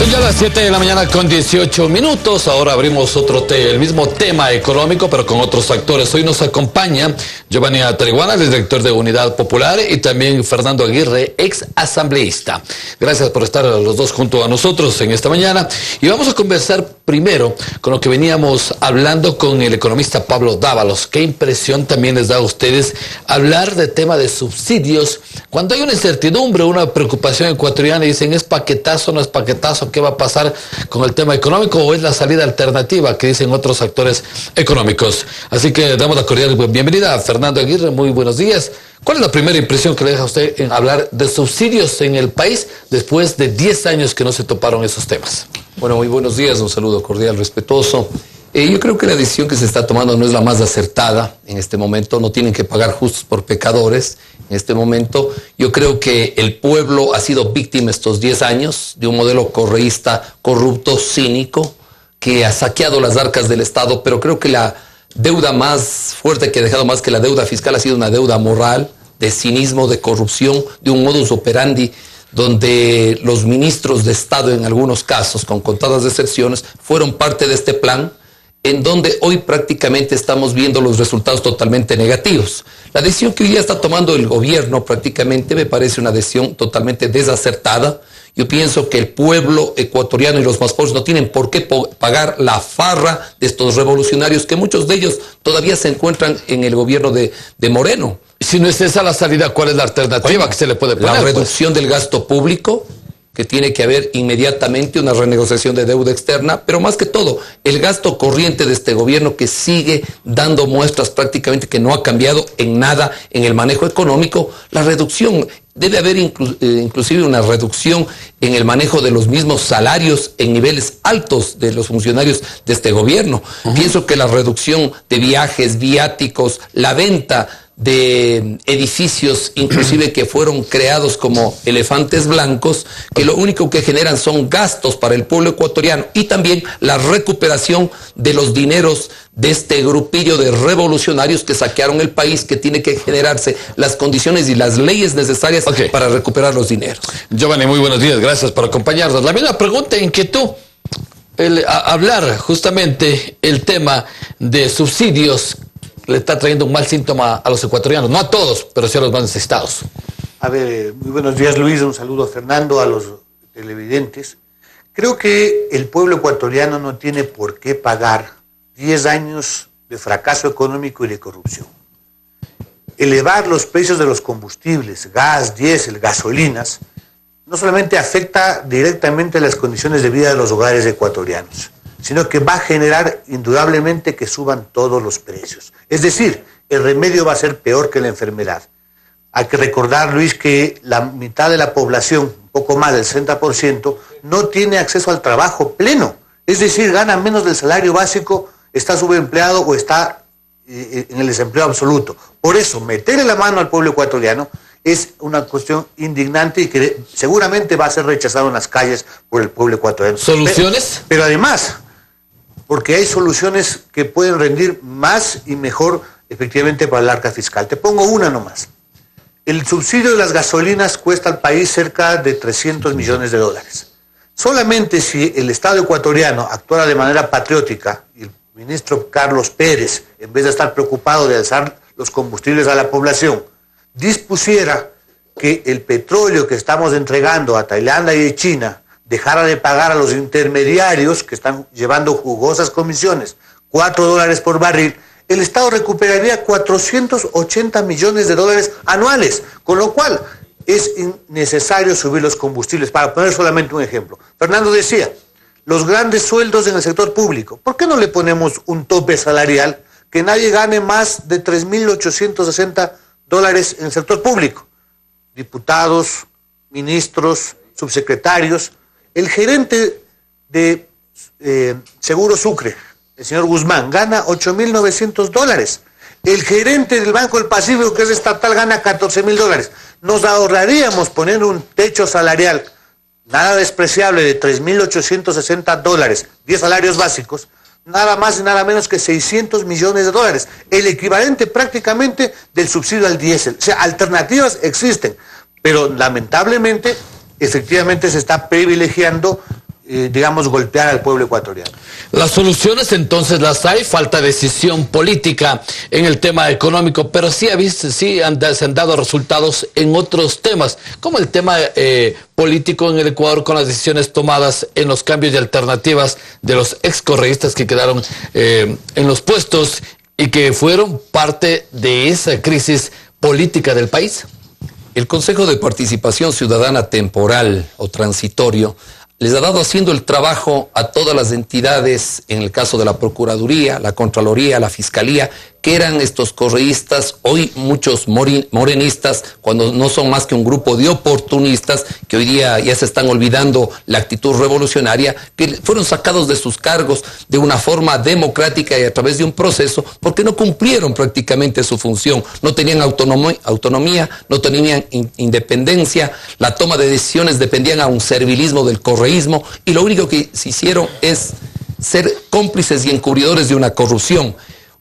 Son ya las 7 de la mañana con 18 minutos. Ahora abrimos el mismo tema económico, pero con otros actores. Hoy nos acompaña Giovanni Atariguana, el director de Unidad Popular, y también Fernando Aguirre, ex asambleísta. Gracias por estar los dos junto a nosotros en esta mañana. Y vamos a conversar primero con lo que veníamos hablando con el economista Pablo Dávalos. Qué impresión también les da a ustedes hablar de tema de subsidios cuando hay una incertidumbre, una preocupación ecuatoriana y dicen, ¿es paquetazo, no es paquetazo? ¿Qué va a pasar con el tema económico o es la salida alternativa que dicen otros actores económicos? Así que damos la cordial bienvenida a Fernando Aguirre. Muy buenos días. ¿Cuál es la primera impresión que le deja a usted en hablar de subsidios en el país después de 10 años que no se toparon esos temas? Bueno, muy buenos días, un saludo cordial, respetuoso. Yo creo que la decisión que se está tomando no es la más acertada en este momento. No tienen que pagar justos por pecadores en este momento. Yo creo que el pueblo ha sido víctima estos 10 años de un modelo correísta, corrupto, cínico, que ha saqueado las arcas del Estado, pero creo que la deuda más fuerte que ha dejado más que la deuda fiscal ha sido una deuda moral, de cinismo, de corrupción, de un modus operandi donde los ministros de Estado en algunos casos, con contadas excepciones, fueron parte de este plan, en donde hoy prácticamente estamos viendo los resultados totalmente negativos. La decisión que hoy día está tomando el gobierno prácticamente me parece una decisión totalmente desacertada. Yo pienso que el pueblo ecuatoriano y los más pobres no tienen por qué pagar la farra de estos revolucionarios, que muchos de ellos todavía se encuentran en el gobierno de Moreno. Si no es esa la salida, ¿cuál es la alternativa que se le puede poner? La reducción del gasto público, que tiene que haber inmediatamente una renegociación de deuda externa, pero más que todo, el gasto corriente de este gobierno que sigue dando muestras prácticamente que no ha cambiado en nada en el manejo económico. La reducción, debe haber inclusive una reducción en el manejo de los mismos salarios en niveles altos de los funcionarios de este gobierno. Pienso que la reducción de viajes, viáticos, la venta de edificios inclusive que fueron creados como elefantes blancos, que lo único que generan son gastos para el pueblo ecuatoriano, y también la recuperación de los dineros de este grupillo de revolucionarios que saquearon el país, que tiene que generarse las condiciones y las leyes necesarias para recuperar los dineros. Giovanni, muy buenos días, gracias por acompañarnos. La misma pregunta, inquietud, hablar justamente el tema de subsidios le está trayendo un mal síntoma a los ecuatorianos, no a todos, pero sí a los más necesitados. A ver, muy buenos días, Luis, un saludo a Fernando, a los televidentes. Creo que el pueblo ecuatoriano no tiene por qué pagar 10 años de fracaso económico y de corrupción. Elevar los precios de los combustibles, gas, diésel, gasolinas, no solamente afecta directamente las condiciones de vida de los hogares ecuatorianos, sino que va a generar indudablemente que suban todos los precios. Es decir, el remedio va a ser peor que la enfermedad. Hay que recordar, Luis, que la mitad de la población, un poco más del 60%, no tiene acceso al trabajo pleno. Es decir, gana menos del salario básico, está subempleado o está en el desempleo absoluto. Por eso, meterle la mano al pueblo ecuatoriano es una cuestión indignante y que seguramente va a ser rechazado en las calles por el pueblo ecuatoriano. ¿Soluciones? Pero además, porque hay soluciones que pueden rendir más y mejor efectivamente para el arca fiscal. Te pongo una nomás. El subsidio de las gasolinas cuesta al país cerca de 300 millones de dólares. Solamente si el Estado ecuatoriano actuara de manera patriótica y el ministro Carlos Pérez, en vez de estar preocupado de alzar los combustibles a la población, dispusiera que el petróleo que estamos entregando a Tailandia y a China dejara de pagar a los intermediarios que están llevando jugosas comisiones, $4 por barril, el Estado recuperaría 480 millones de dólares anuales, con lo cual es innecesario subir los combustibles. Para poner solamente un ejemplo, Fernando decía, los grandes sueldos en el sector público, ¿por qué no le ponemos un tope salarial que nadie gane más de $3.860 en el sector público? Diputados, ministros, subsecretarios. El gerente de Seguro Sucre, el señor Guzmán, gana $8.900. El gerente del Banco del Pacífico, que es estatal, gana $14.000. Nos ahorraríamos poner un techo salarial nada despreciable de $3.860, 10 salarios básicos, nada más y nada menos que $600 millones, el equivalente prácticamente del subsidio al diésel. O sea, alternativas existen, pero lamentablemente, efectivamente se está privilegiando digamos, golpear al pueblo ecuatoriano. Las soluciones entonces las hay, falta decisión política en el tema económico, pero sí, se han dado resultados en otros temas, como el tema político en el Ecuador con las decisiones tomadas en los cambios y alternativas de los excorreístas que quedaron en los puestos y que fueron parte de esa crisis política del país. El Consejo de Participación Ciudadana Temporal o Transitorio les ha dado haciendo el trabajo a todas las entidades, en el caso de la Procuraduría, la Contraloría, la Fiscalía, que eran estos correístas, hoy muchos morenistas, cuando no son más que un grupo de oportunistas, que hoy día ya se están olvidando la actitud revolucionaria, que fueron sacados de sus cargos de una forma democrática y a través de un proceso, porque no cumplieron prácticamente su función, no tenían autonomía, no tenían independencia, la toma de decisiones dependían a un servilismo del correísmo, y lo único que se hicieron es ser cómplices y encubridores de una corrupción.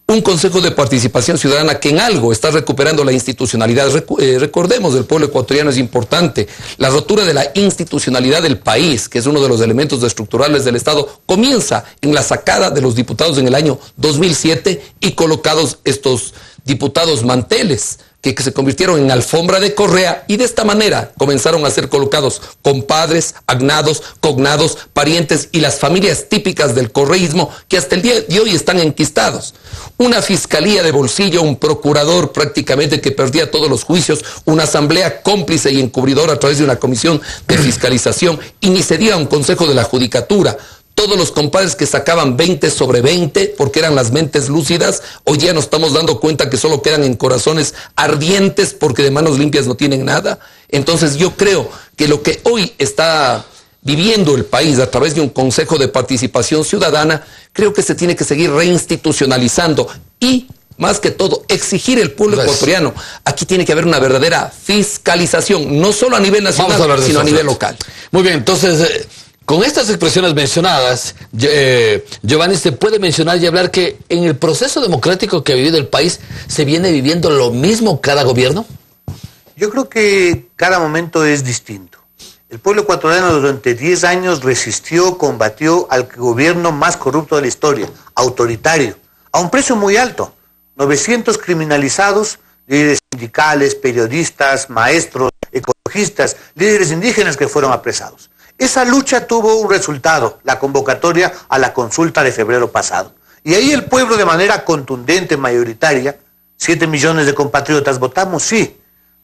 Un Consejo de Participación Ciudadana que en algo está recuperando la institucionalidad. Recordemos, el pueblo ecuatoriano es importante. La rotura de la institucionalidad del país, que es uno de los elementos estructurales del Estado, comienza en la sacada de los diputados en el año 2007 y colocados estos diputados manteles, que se convirtieron en alfombra de correa, y de esta manera comenzaron a ser colocados compadres, agnados, cognados, parientes y las familias típicas del correísmo que hasta el día de hoy están enquistados. Una fiscalía de bolsillo, un procurador prácticamente que perdía todos los juicios, una asamblea cómplice y encubridora a través de una comisión de fiscalización, y ni se diga un consejo de la judicatura. Todos los compadres que sacaban 20 sobre 20 porque eran las mentes lúcidas, hoy ya nos estamos dando cuenta que solo quedan en corazones ardientes porque de manos limpias no tienen nada. Entonces yo creo que lo que hoy está viviendo el país a través de un Consejo de Participación Ciudadana, creo que se tiene que seguir reinstitucionalizando y, más que todo, exigir al pueblo ecuatoriano. Aquí tiene que haber una verdadera fiscalización, no solo a nivel nacional, sino a nivel local. Muy bien, entonces, con estas expresiones mencionadas, Giovanni, ¿se puede mencionar y hablar que en el proceso democrático que ha vivido el país se viene viviendo lo mismo cada gobierno? Yo creo que cada momento es distinto. El pueblo ecuatoriano durante 10 años resistió, combatió al gobierno más corrupto de la historia, autoritario, a un precio muy alto. 900 criminalizados, líderes sindicales, periodistas, maestros, ecologistas, líderes indígenas que fueron apresados. Esa lucha tuvo un resultado, la convocatoria a la consulta de febrero pasado. Y ahí el pueblo de manera contundente, mayoritaria, 7 millones de compatriotas votamos sí,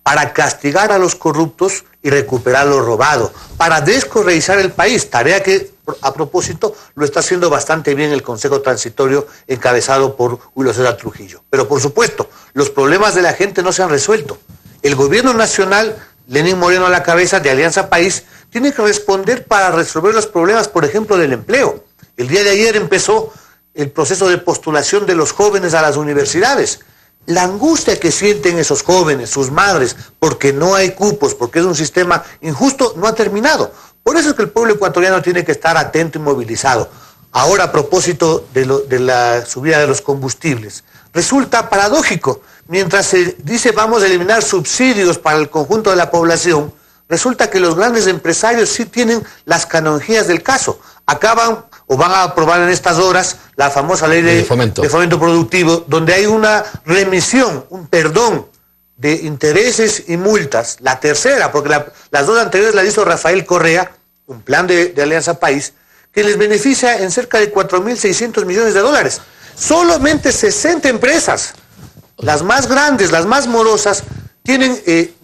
para castigar a los corruptos y recuperar lo robado, para descorreizar el país, tarea que, a propósito, lo está haciendo bastante bien el Consejo Transitorio encabezado por Julio César Trujillo. Pero, por supuesto, los problemas de la gente no se han resuelto. El gobierno nacional, Lenín Moreno a la cabeza de Alianza País, tiene que responder para resolver los problemas, por ejemplo, del empleo. El día de ayer empezó el proceso de postulación de los jóvenes a las universidades. La angustia que sienten esos jóvenes, sus madres, porque no hay cupos, porque es un sistema injusto, no ha terminado. Por eso es que el pueblo ecuatoriano tiene que estar atento y movilizado. Ahora, a propósito de la subida de los combustibles, resulta paradójico. Mientras se dice vamos a eliminar subsidios para el conjunto de la población, resulta que los grandes empresarios sí tienen las canonjías del caso. Acaban o van a aprobar en estas horas la famosa ley de fomento productivo, donde hay una remisión, un perdón de intereses y multas, la tercera, porque las dos anteriores las hizo Rafael Correa, un plan de Alianza País, que les beneficia en cerca de 4.600 millones de dólares. Solamente 60 empresas, las más grandes, las más morosas, tienen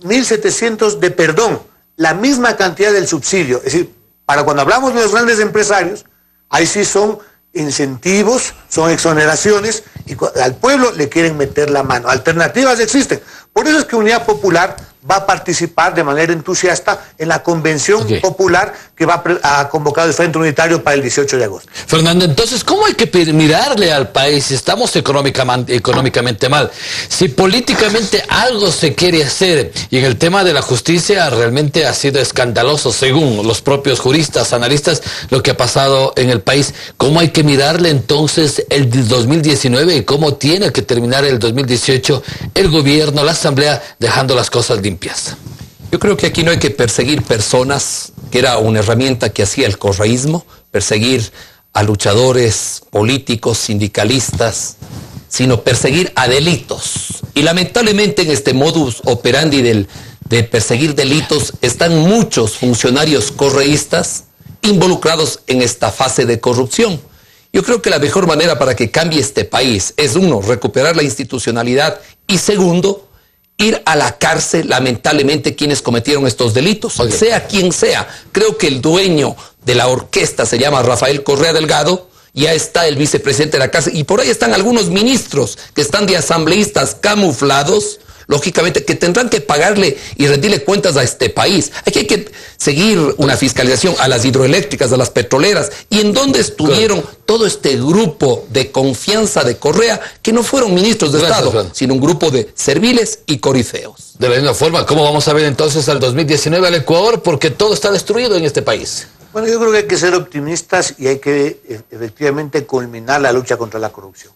1.700 de perdón, la misma cantidad del subsidio. Es decir, para cuando hablamos de los grandes empresarios, ahí sí son incentivos, son exoneraciones, y al pueblo le quieren meter la mano. Alternativas existen. Por eso es que Unidad Popular va a participar de manera entusiasta en la convención popular que va a convocar el Frente Unitario para el 18 de agosto. Fernando, entonces, ¿cómo hay que mirarle al país si estamos económicamente mal? Si políticamente algo se quiere hacer, y en el tema de la justicia realmente ha sido escandaloso, según los propios juristas, analistas, lo que ha pasado en el país. ¿Cómo hay que mirarle entonces el 2019 y cómo tiene que terminar el 2018 el gobierno, la asamblea, dejando las cosas limpias? Yo creo que aquí no hay que perseguir personas, que era una herramienta que hacía el correísmo, perseguir a luchadores políticos, sindicalistas, sino perseguir a delitos. Y lamentablemente en este modus operandi de perseguir delitos están muchos funcionarios correístas involucrados en esta fase de corrupción. Yo creo que la mejor manera para que cambie este país es, uno, recuperar la institucionalidad y, segundo, ir a la cárcel, lamentablemente, quienes cometieron estos delitos, sea quien sea. Creo que el dueño de la orquesta se llama Rafael Correa Delgado, ya está el vicepresidente de la cárcel, y por ahí están algunos ministros que están de asambleístas camuflados, lógicamente, que tendrán que pagarle y rendirle cuentas a este país. Aquí hay que seguir una fiscalización a las hidroeléctricas, a las petroleras, y en dónde estuvieron todo este grupo de confianza de Correa, que no fueron ministros de Estado, sino un grupo de serviles y corifeos. De la misma forma, ¿cómo vamos a ver entonces al 2019 al Ecuador? Porque todo está destruido en este país. Bueno, yo creo que hay que ser optimistas y hay que efectivamente culminar la lucha contra la corrupción.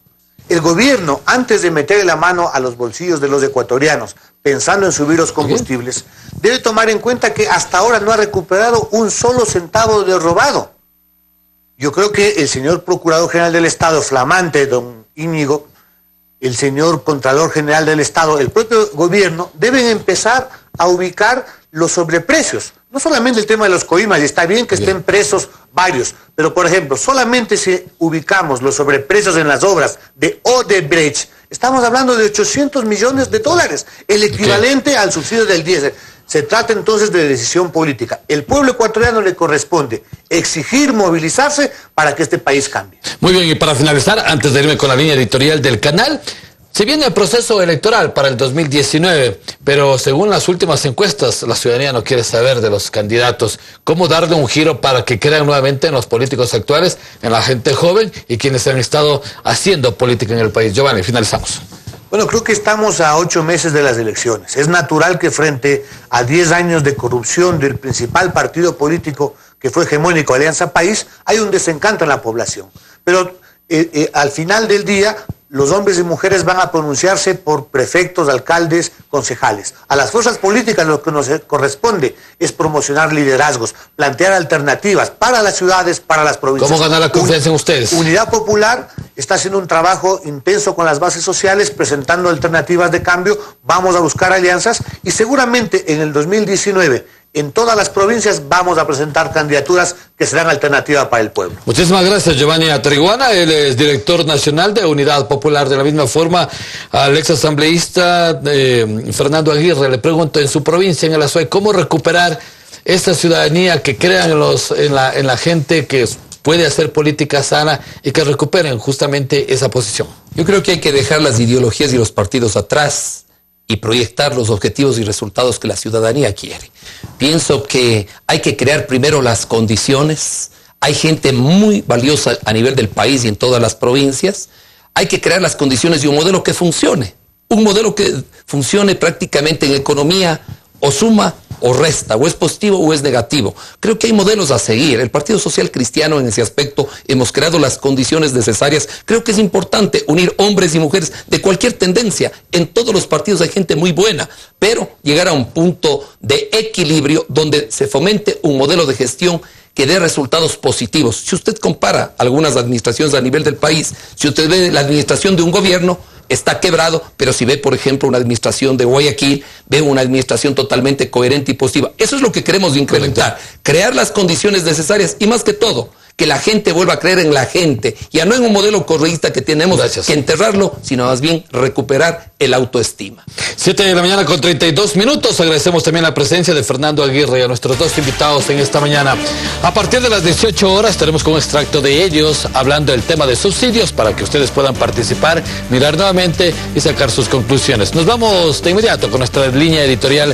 El gobierno, antes de meterle la mano a los bolsillos de los ecuatorianos, pensando en subir los combustibles, debe tomar en cuenta que hasta ahora no ha recuperado un solo centavo de robado. Yo creo que el señor Procurador General del Estado, flamante, don Íñigo, el señor Contralor General del Estado, el propio gobierno, deben empezar a ubicar los sobreprecios. No solamente el tema de los coimas, y está bien que estén presos varios, pero por ejemplo, solamente si ubicamos los sobreprecios en las obras de Odebrecht, estamos hablando de 800 millones de dólares, el equivalente al subsidio del diésel. Se trata entonces de decisión política. El pueblo ecuatoriano le corresponde exigir, movilizarse para que este país cambie. Muy bien, y para finalizar, antes de irme con la línea editorial del canal, se viene el proceso electoral para el 2019, pero según las últimas encuestas, la ciudadanía no quiere saber de los candidatos. ¿Cómo darle un giro para que crean nuevamente en los políticos actuales, en la gente joven y quienes han estado haciendo política en el país? Giovanni, finalizamos. Bueno, creo que estamos a 8 meses de las elecciones. Es natural que frente a 10 años de corrupción del principal partido político que fue hegemónico, Alianza País, hay un desencanto en la población. Pero al final del día, los hombres y mujeres van a pronunciarse por prefectos, alcaldes, concejales. A las fuerzas políticas lo que nos corresponde es promocionar liderazgos, plantear alternativas para las ciudades, para las provincias. ¿Cómo ganar la confianza en ustedes? Unidad Popular está haciendo un trabajo intenso con las bases sociales, presentando alternativas de cambio. Vamos a buscar alianzas y seguramente en el 2019, en todas las provincias vamos a presentar candidaturas que serán alternativa para el pueblo. Muchísimas gracias, Giovanni Atriguana. Él es director nacional de Unidad Popular. De la misma forma, al ex asambleísta Fernando Aguirre le pregunto, en su provincia, en el Azuay, ¿cómo recuperar esta ciudadanía que crean en la gente que puede hacer política sana y que recuperen justamente esa posición? Yo creo que hay que dejar las ideologías y los partidos atrás y proyectar los objetivos y resultados que la ciudadanía quiere. Pienso que hay que crear primero las condiciones. Hay gente muy valiosa a nivel del país y en todas las provincias. Hay que crear las condiciones de un modelo que funcione. Un modelo que funcione prácticamente en economía, o suma o resta, o es positivo o es negativo. Creo que hay modelos a seguir. El Partido Social Cristiano en ese aspecto hemos creado las condiciones necesarias. Creo que es importante unir hombres y mujeres de cualquier tendencia. En todos los partidos hay gente muy buena, pero llegar a un punto de equilibrio donde se fomente un modelo de gestión que dé resultados positivos. Si usted compara algunas administraciones a nivel del país, si usted ve la administración de un gobierno, está quebrado, pero si ve, por ejemplo, una administración de Guayaquil, ve una administración totalmente coherente y positiva. Eso es lo que queremos incrementar, crear las condiciones necesarias y más que todo, que la gente vuelva a creer en la gente, ya no en un modelo correísta que tenemos que enterrarlo, sino más bien recuperar el autoestima. 7 de la mañana con 32 minutos. Agradecemos también la presencia de Fernando Aguirre y a nuestros dos invitados en esta mañana. A partir de las 18 horas estaremos con un extracto de ellos hablando del tema de subsidios para que ustedes puedan participar, mirar nuevamente y sacar sus conclusiones. Nos vamos de inmediato con nuestra línea editorial.